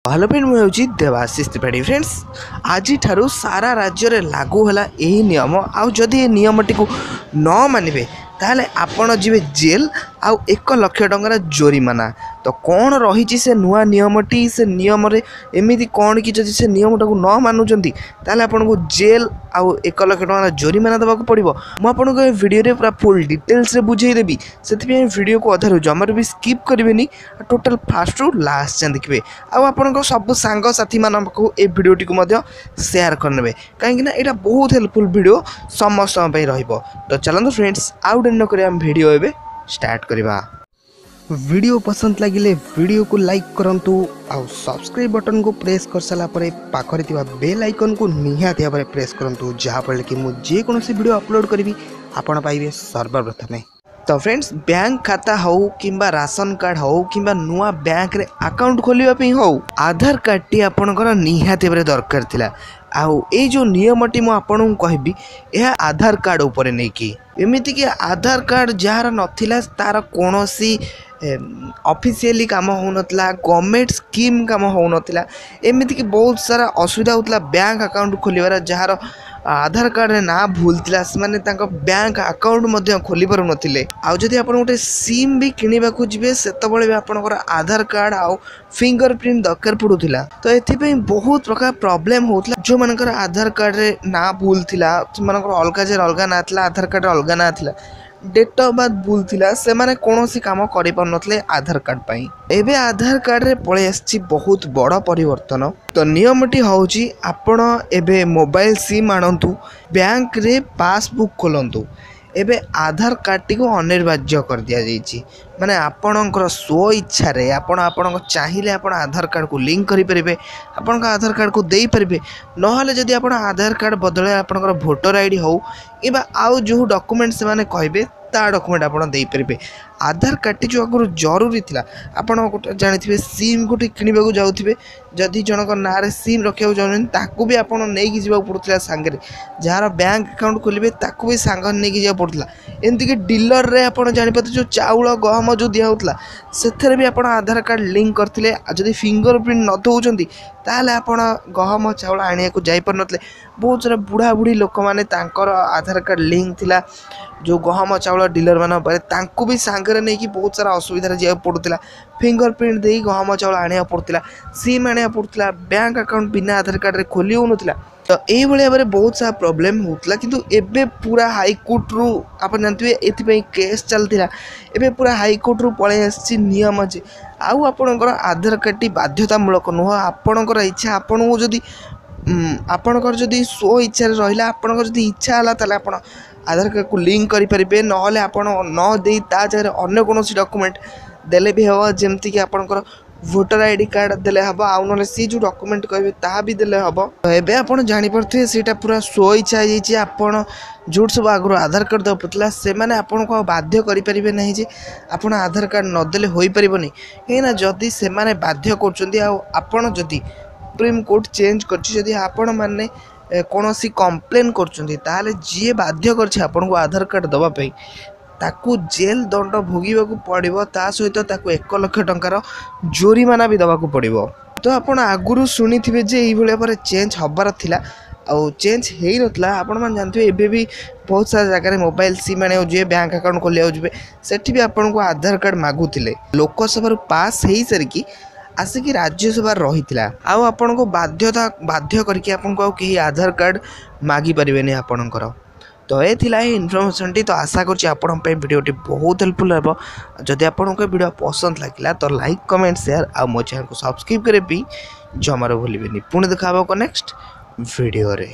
Hello friend मुझे Debashish Tripathi friends आज सारा राज्य में लागू है यही नियम आदि ये नियम टी न मानवे ताहले आपण जीवे जेल आउ 1 लाख टंकार जोरिमाना। तो कौन रही से नुआ नियमटी से नियम एमती कौन कि जदि से नियम टाक न मानुंट ताहले आपन को जेल आउ 1 लाख टंकार जोरिमाना देवाक पड़ो। मुझे वीडियो पूरा फुल डिटेल्स रे बुझेदेवी से वीडियो को अधारू जमार भी स्किप करेंगे टोटाल फास्ट रु लास्ट जाए देखिए आपन सब सांग साथी मान को ए वीडियोटी को शेयर करने कहीं यहाँ बहुत हेल्पफुल वीडियो समस्त रहिबो। तो चलते फ्रेंड्स आउट न करिया वीडियो एबे स्टार्ट करवा। वीडियो पसंद लगिले वीडियो को लाइक करंतु आउ सब्सक्राइब बटन को प्रेस कर साला परे पाखरे थिबा बेल आइकन को निहाती भाबरे प्रेस करंतु जहा फल कि मु जे कोनोसी वीडियो अपलोड करिवि आपण पाइबे सर्वप्रथमे। तो फ्रेंड्स बैंक खाता हो किंबा राशन कार्ड हो किंबा नुआ बैंक रे अकाउंट खोलिबा पई हो आधार कार्ड टी आपनकर निहाती भाबरे दरकार थिला। आउ ए जो नियमटी मु आपन कहबी यह आधार कार्ड ऊपर नहीं कि एमिति कि आधार कार्ड जार नथिला तार कोनोसी ऑफिशियली काम होनतला गवर्नमेंट स्कीम काम होनतला एमिति कि बहुत सारा असुविधा होतला बैंक अकाउंट खोलिबार जार आधार कार्ड रे ना भूल थिला माने तांको बैंक अकाउंट मध्य खोली पारु नथिले। आउ जदि आपण गोटे सिम भी किनिबा को जिवे सेतबळे भी आपनकर आधार कार्ड आउ फिंगरप्रिंट दरकार पडुथिला। तो एथिपई बहुत प्रकार प्रॉब्लम होतला जो मानकर आधार कार्ड रे ना भूल थिला मानकर अलगा जे अलगा ना थिला आधार कार्ड रे अलगा ना थिला डेट ऑफ बर्थ भूल थिला से माने कोनोसी काम करि पार नथले आधार कार्ड पई। एबे आधार कार्ड रे पळे आछि बहुत बड़ परिवर्तन। तो नियमटी होउची आपण एबे मोबाइल सिम आनंतु बैंक रे पासबुक खोलंतु एबे आधार कार्ड टी को अनिवार्य कर दिया जाइछि माने आपणकर स्व इच्छा रे आपण चाहिए आपण आधार कार्ड को लिंक करि परिबे आपण आधार कार्ड को देई परिबे नहले जदि आपण आधार कार्ड बदले आपणकर वोटर आईडी हो इबा आउ जो डॉक्यूमेंट से माने कहबे ता डॉक्यूमेंट आपण देई परिबे। आधार कार्ड जो आगु जरूरी थिला आपण गोटे जानिथिबे सिम गोटे किनिबा को जाउथिबे जदि जनक नारे सिम रखिया जाउन ताकू भी आपण नै कि जिबा पड़ुथिला संगे जार बैंक अकाउंट खोलिबे ताकू भी संग नै कि जिबा पड़ुथिला एमति कि डीलर रे आपण जानि पते जो चाउल गहम जो दिया होतला सेथरे भी आपण आधार कार्ड लिंक करथिले जदि फिंगरप्रिंट न दउचंदी ताले आपण गहम चाउल आनिया को जाई पर नथले। बहुत सारा बुढ़ा बुढ़ी लोक माने तांकर आधार कार्ड लिंक थिला जो गहम चाउल डीलर मान पर तांको भी सांगरे नहीं कि बहुत सारा असुविधा जा पड़ूला फिंगरप्रिंट दे गहम चाउल आनिया पड़ूला सिम आनिया पड़ूला बैंक अकाउंट बिना आधार कार्ड रे खोली होनुला। तो यही भाव में बहुत सारा प्रोब्लेम होता किंतु एबे पूरा हाईकोर्ट रु आप जानते ये केस चलता एबे पूरा हाईकोर्ट रु पलि आसी नियम जे आउ आपणकर आधार कार्ड टी बाध्यतामूलक नुह आपणकर इच्छा आपन को जदि आपणकर जदि स्व इच्छा रहा आपणकर जदि इच्छा है ताले आपण आधार कार्ड को लिंक करें नहले आपण न दे ता जगह अन्य कौन डॉक्यूमेंट देले भी हम जमती कि आपणकर वोटर आईडी कार्ड देले हम आउ ना सी जो डॉक्यूमेंट कहे ता भी देले हम। एबे आपण जानि परथे सेटा पूरा स्व इच्छा होइछि आपण जोट सब आगु आधार कार्ड दे पतला से माने आपण को बाध्य करि परिबे नहीं जे आपण आधार कार्ड न देले होई परिबोनी हेना जदी से माने बाध्य करचंदी आ आपण जदी सुप्रीम कोर्ट चेंज करछि जदी आपण माने कोनोसी कंप्लेन करचंदी ताले जे बाध्य करछि आपण को आधार कार्ड दबा पई ताकू जेल दंड भोगिबाकू पड़िबो ता सहित ताकू 1 लाख टंकार जोरिमाना भी दबाकू पड़िबो। तो आपण आगुरु सुनिथिबे जे एई भले पर चेंज हबार थिला आउ चेंज हेई नथला आपण मान जानथिबे एबे भी बहुत सारा जगह रे मोबाइल सिम आने जे बैंक अकाउंट खोलिया जबे सेठी भी आपण को आधार कार्ड मागुथिले लोकसभा पास हेई सरकी आसिक राज्यसभा रही आउ आपण को बाध्य करके आपन को कहीं आधार कार्ड मागी पारे आपणकर। तो ये थिला इनफॉरमेशन टी। तो आशा कर वीडियो बहुत हेल्पफुल हे जदि आपन को वीडियो पसंद लगिला तो लाइक कमेंट शेयर आ मो चैनल को सब्सक्राइब करे भी जमार भूलिबेनी। पुणी देखा नेक्स्ट वीडियो रे।